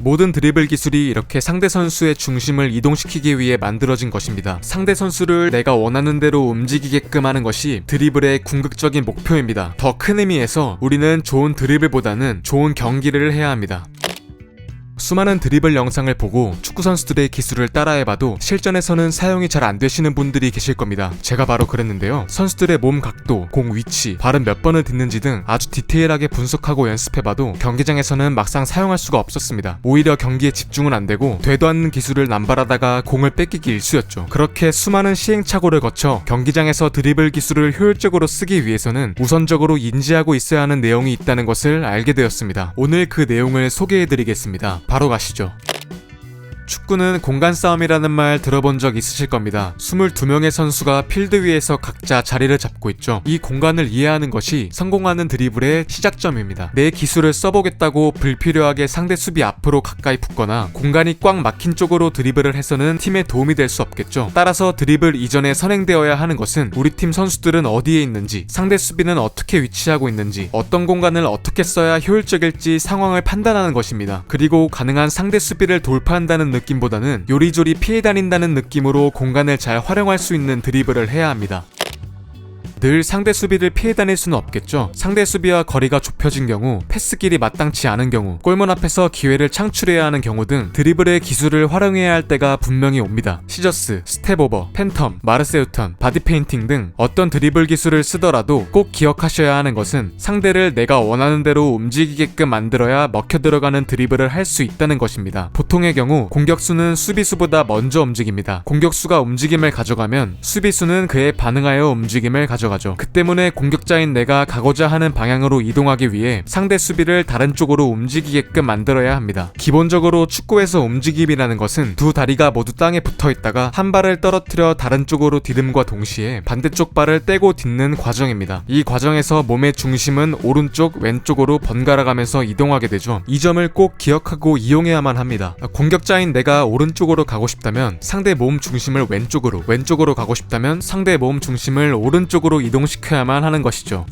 모든 드리블 기술이 이렇게 상대 선수의 중심을 이동시키기 위해 만들어진 것입니다. 상대 선수를 내가 원하는 대로 움직이게끔 하는 것이 드리블의 궁극적인 목표입니다. 더 큰 의미에서 우리는 좋은 드리블보다는 좋은 경기를 해야 합니다. 수많은 드리블 영상을 보고 축구 선수들의 기술을 따라해봐도 실전에서는 사용이 잘 안 되시는 분들이 계실 겁니다. 제가 바로 그랬는데요. 선수들의 몸 각도, 공 위치, 발은 몇 번을 딛는지 등 아주 디테일하게 분석하고 연습해봐도 경기장에서는 막상 사용할 수가 없었습니다. 오히려 경기에 집중은 안 되고 되도 않는 기술을 남발하다가 공을 뺏기기 일쑤였죠. 그렇게 수많은 시행착오를 거쳐 경기장에서 드리블 기술을 효율적으로 쓰기 위해서는 우선적으로 인지하고 있어야 하는 내용이 있다는 것을 알게 되었습니다. 오늘 그 내용을 소개해드리겠습니다. 바로 가시죠. 축구는 공간 싸움이라는 말 들어본 적 있으실 겁니다. 22명의 선수가 필드 위에서 각자 자리를 잡고 있죠. 이 공간을 이해하는 것이 성공하는 드리블의 시작점입니다. 내 기술을 써보겠다고 불필요하게 상대 수비 앞으로 가까이 붙거나 공간이 꽉 막힌 쪽으로 드리블을 해서는 팀에 도움이 될 수 없겠죠. 따라서 드리블 이전에 선행되어야 하는 것은 우리 팀 선수들은 어디에 있는지, 상대 수비는 어떻게 위치하고 있는지, 어떤 공간을 어떻게 써야 효율적일지 상황을 판단하는 것입니다. 그리고 가능한 상대 수비를 돌파한다는 느낌보다는 요리조리 피해 다닌다는 느낌으로 공간을 잘 활용할 수 있는 드리블을 해야 합니다. 늘 상대 수비를 피해 다닐 수는 없겠죠. 상대 수비와 거리가 좁혀진 경우, 패스길이 마땅치 않은 경우, 골문 앞에서 기회를 창출해야 하는 경우 등 드리블의 기술을 활용해야 할 때가 분명히 옵니다. 시저스, 스텝오버, 팬텀, 마르세우턴, 바디페인팅 등 어떤 드리블 기술을 쓰더라도 꼭 기억하셔야 하는 것은 상대를 내가 원하는 대로 움직이게끔 만들어야 먹혀 들어가는 드리블을 할 수 있다는 것입니다. 보통의 경우 공격수는 수비수보다 먼저 움직입니다. 공격수가 움직임을 가져가면 수비수는 그에 반응하여 움직임을 가져가죠. 그 때문에 공격자인 내가 가고자 하는 방향으로 이동하기 위해 상대 수비를 다른 쪽으로 움직이게끔 만들어야 합니다. 기본적으로 축구에서 움직임이라는 것은 두 다리가 모두 땅에 붙어 있다가 한 발을 떨어뜨려 다른 쪽으로 디딤과 동시에 반대쪽 발을 떼고 딛는 과정입니다. 이 과정에서 몸의 중심은 오른쪽, 왼쪽으로 번갈아 가면서 이동하게 되죠. 이 점을 꼭 기억하고 이용해야만 합니다. 공격자인 내가 오른쪽으로 가고 싶다면 상대 몸 중심을 왼쪽으로 가고 싶다면 상대 몸 중심을 오른쪽으로 이동시켜야만 하는 것이죠.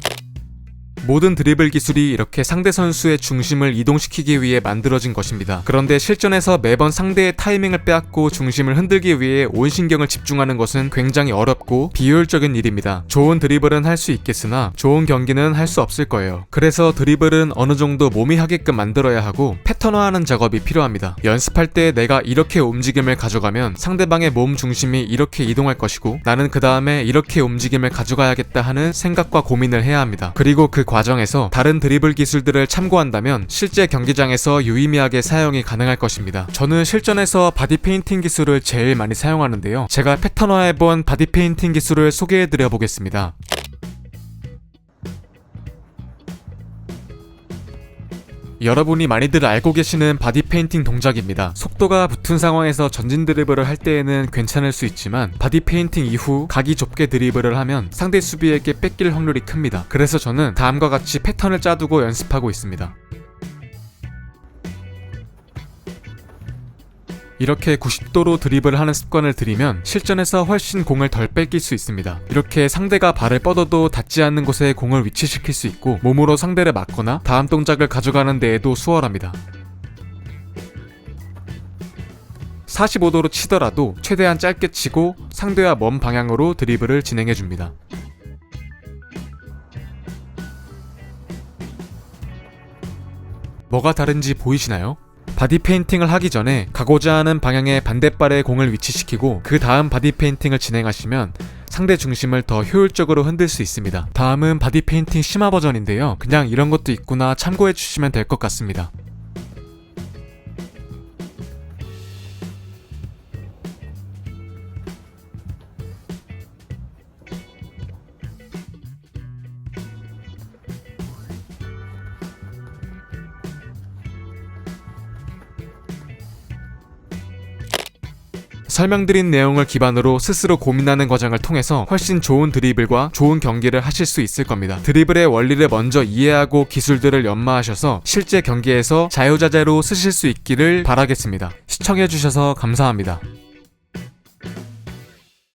모든 드리블 기술이 이렇게 상대 선수의 중심을 이동시키기 위해 만들어진 것입니다. 그런데 실전에서 매번 상대의 타이밍을 빼앗고 중심을 흔들기 위해 온 신경을 집중하는 것은 굉장히 어렵고 비효율적인 일입니다. 좋은 드리블은 할 수 있겠으나 좋은 경기는 할 수 없을 거예요. 그래서 드리블은 어느 정도 몸이 하게끔 만들어야 하고 패턴화하는 작업이 필요합니다. 연습할 때 내가 이렇게 움직임을 가져가면 상대방의 몸 중심이 이렇게 이동할 것이고 나는 그 다음에 이렇게 움직임을 가져가야겠다 하는 생각과 고민을 해야 합니다. 그리고 그 과정에서 다른 드리블 기술들을 참고한다면 실제 경기장에서 유의미하게 사용이 가능할 것입니다. 저는 실전에서 바디페인팅 기술을 제일 많이 사용하는데요. 제가 패턴화해본 바디페인팅 기술을 소개해드려 보겠습니다. 여러분이 많이들 알고 계시는 바디페인팅 동작입니다. 속도가 붙은 상황에서 전진 드리블을 할 때에는 괜찮을 수 있지만 바디페인팅 이후 각이 좁게 드리블을 하면 상대 수비에게 뺏길 확률이 큽니다. 그래서 저는 다음과 같이 패턴을 짜두고 연습하고 있습니다. 이렇게 90도로 드리블을 하는 습관을 들이면 실전에서 훨씬 공을 덜 뺏길 수 있습니다. 이렇게 상대가 발을 뻗어도 닿지 않는 곳에 공을 위치시킬 수 있고 몸으로 상대를 막거나 다음 동작을 가져가는 데에도 수월합니다. 45도로 치더라도 최대한 짧게 치고 상대와 먼 방향으로 드리블을 진행해줍니다. 뭐가 다른지 보이시나요? 바디페인팅을 하기 전에 가고자 하는 방향의 반대발에 공을 위치시키고 그 다음 바디페인팅을 진행하시면 상대 중심을 더 효율적으로 흔들 수 있습니다. 다음은 바디페인팅 심화 버전인데요. 그냥 이런 것도 있구나 참고해 주시면 될 것 같습니다. 설명드린 내용을 기반으로 스스로 고민하는 과정을 통해서 훨씬 좋은 드리블과 좋은 경기를 하실 수 있을 겁니다. 드리블의 원리를 먼저 이해하고 기술들을 연마하셔서 실제 경기에서 자유자재로 쓰실 수 있기를 바라겠습니다. 시청해주셔서 감사합니다.